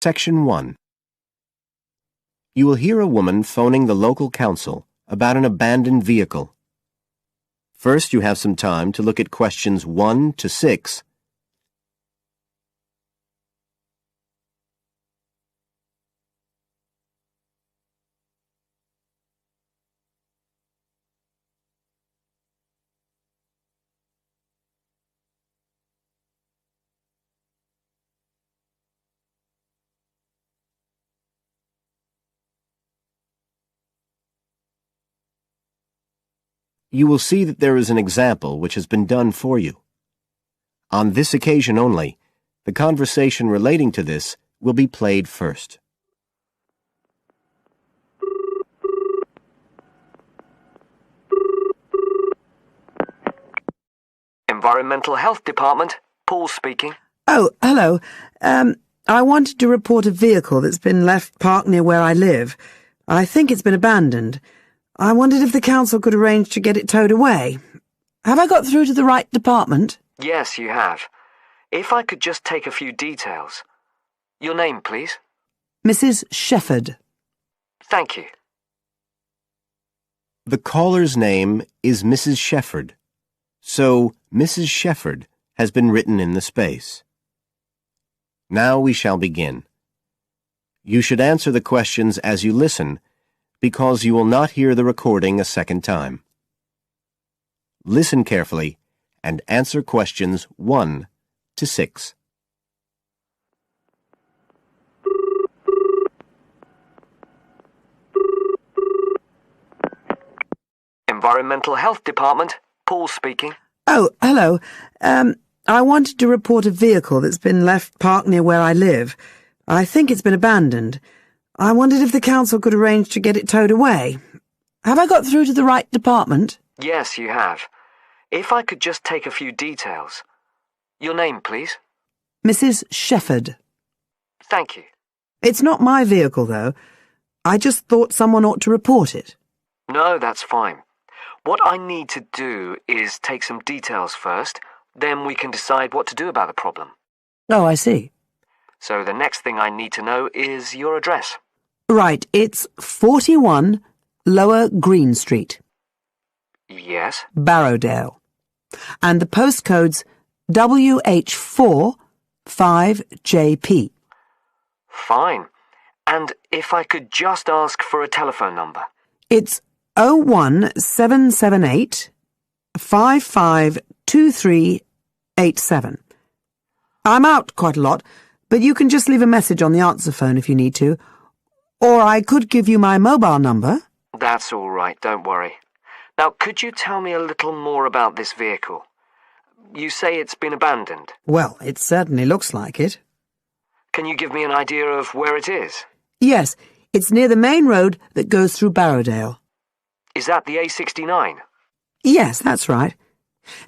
Section 1. You will hear a woman phoning the local council about an abandoned vehicle. First, you have some time to look at questions 1 to 6. You will see that there is an example which has been done for you. On this occasion only, the conversation relating to this will be played first. Environmental Health Department, Paul speaking. Oh, hello. I wanted to report a vehicle that's been left parked near where I live. I think it's been abandoned. I wondered if the council could arrange to get it towed away. Have I got through to the right department? Yes, you have. If I could just take a few details. Your name, please? Mrs. Shepherd. Thank you. The caller's name is Mrs. Shepherd, so Mrs. Shepherd has been written in the space. Now we shall begin. You should answer the questions as you listen, because you will not hear the recording a second time. Listen carefully and answer questions 1 to 6. Environmental Health Department, Paul speaking. Oh, hello. I wanted to report a vehicle that's been left parked near where I live. I think it's been abandoned. I wondered if the council could arrange to get it towed away. Have I got through to the right department? Yes, you have. If I could just take a few details. Your name, please? Mrs. Shepherd. Thank you. It's not my vehicle, though. I just thought someone ought to report it. No, that's fine. What I need to do is take some details first, then we can decide what to do about the problem. Oh, I see. So the next thing I need to know is your address. Right, it's 41 Lower Green Street. Yes? Barrowdale. And the postcode's WH4 5JP. Fine. And if I could just ask for a telephone number? It's 01778 552387. I'm out quite a lot, but you can just leave a message on the answer phone if you need to. Or I could give you my mobile number. That's all right, don't worry. Now, could you tell me a little more about this vehicle? You say it's been abandoned. Well, it certainly looks like it. Can you give me an idea of where it is? Yes, it's near the main road that goes through Barrowdale. Is that the A69? Yes, that's right.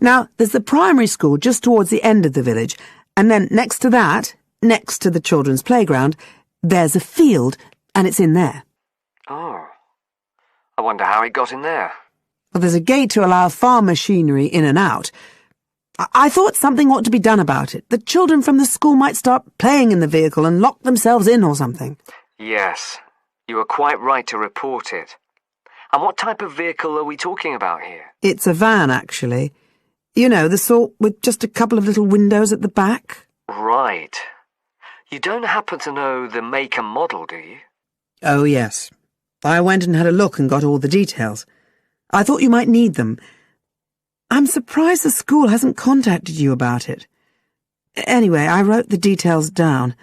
Now, there's the primary school just towards the end of the village, and then next to that, next to the children's playground, there's a field, and it's in there. Oh. I wonder how it got in there. Well, there's a gate to allow farm machinery in and out. I thought something ought to be done about it. The children from the school might start playing in the vehicle and lock themselves in or something. Yes, you are quite right to report it. And what type of vehicle are we talking about here? It's a van, actually. You know, the sort with just a couple of little windows at the back. Right. You don't happen to know the make and model, do you? Oh, yes. I went and had a look and got all the details. I thought you might need them. I'm surprised the school hasn't contacted you about it. Anyway, I wrote the details down.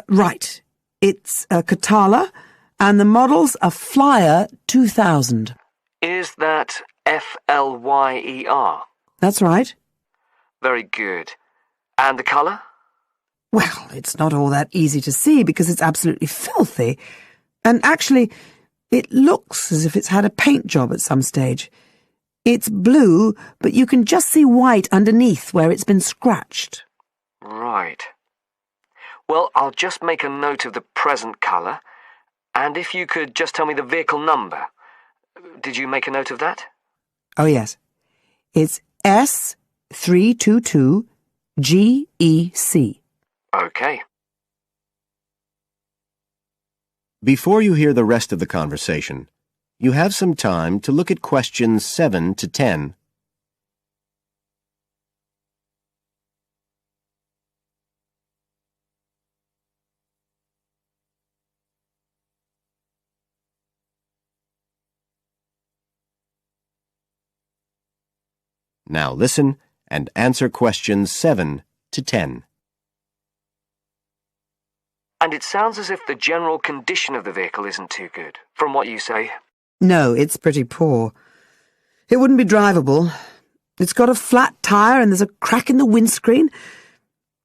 Right. It's a Catala, and the model's a Flyer 2000. Is that Flyer? That's right. Very good. And the colour? Well, it's not all that easy to see because it's absolutely filthy. And actually, it looks as if it's had a paint job at some stage. It's blue, but you can just see white underneath where it's been scratched. Right. Well, I'll just make a note of the present colour, and if you could just tell me the vehicle number. Did you make a note of that? Oh, yes. It's S322GEC. Okay. Before you hear the rest of the conversation, you have some time to look at questions 7 to 10. Now listen and answer questions 7 to 10. And it sounds as if the general condition of the vehicle isn't too good, from what you say. No, it's pretty poor. It wouldn't be drivable. It's got a flat tire and there's a crack in the windscreen.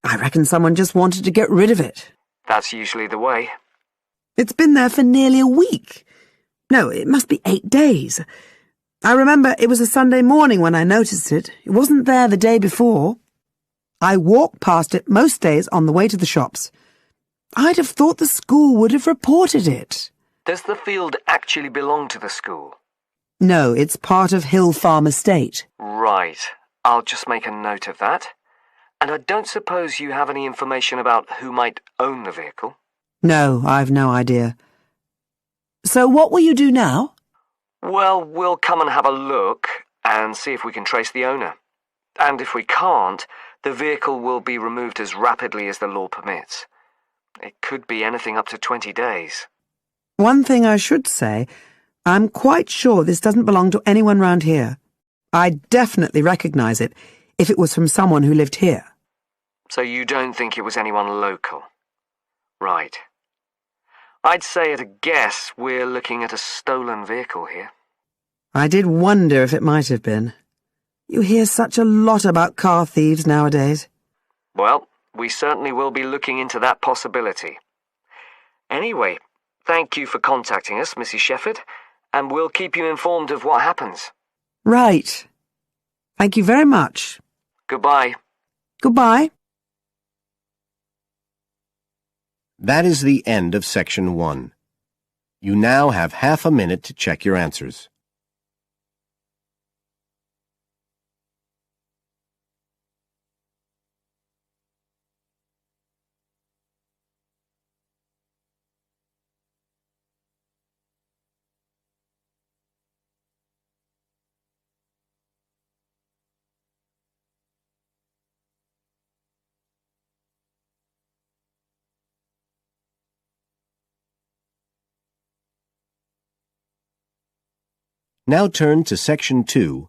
I reckon someone just wanted to get rid of it. That's usually the way. It's been there for nearly a week. No, it must be 8 days. I remember it was a Sunday morning when I noticed it. It wasn't there the day before. I walk past it most days on the way to the shops. I'd have thought the school would have reported it. Does the field actually belong to the school? No, it's part of Hill Farm Estate. Right. I'll just make a note of that. And I don't suppose you have any information about who might own the vehicle? No, I've no idea. So what will you do now? Well, we'll come and have a look and see if we can trace the owner. And if we can't, the vehicle will be removed as rapidly as the law permits. It could be anything up to 20 days. One thing I should say, I'm quite sure this doesn't belong to anyone round here. I'd definitely recognise it if it was from someone who lived here. So you don't think it was anyone local? Right. I'd say at a guess we're looking at a stolen vehicle here. I did wonder if it might have been. You hear such a lot about car thieves nowadays. Well, we certainly will be looking into that possibility. Anyway, thank you for contacting us, Mrs. Shefford, and we'll keep you informed of what happens. Right. Thank you very much. Goodbye. Goodbye. That is the end of section 1. You now have half a minute to check your answers. Now turn to section 2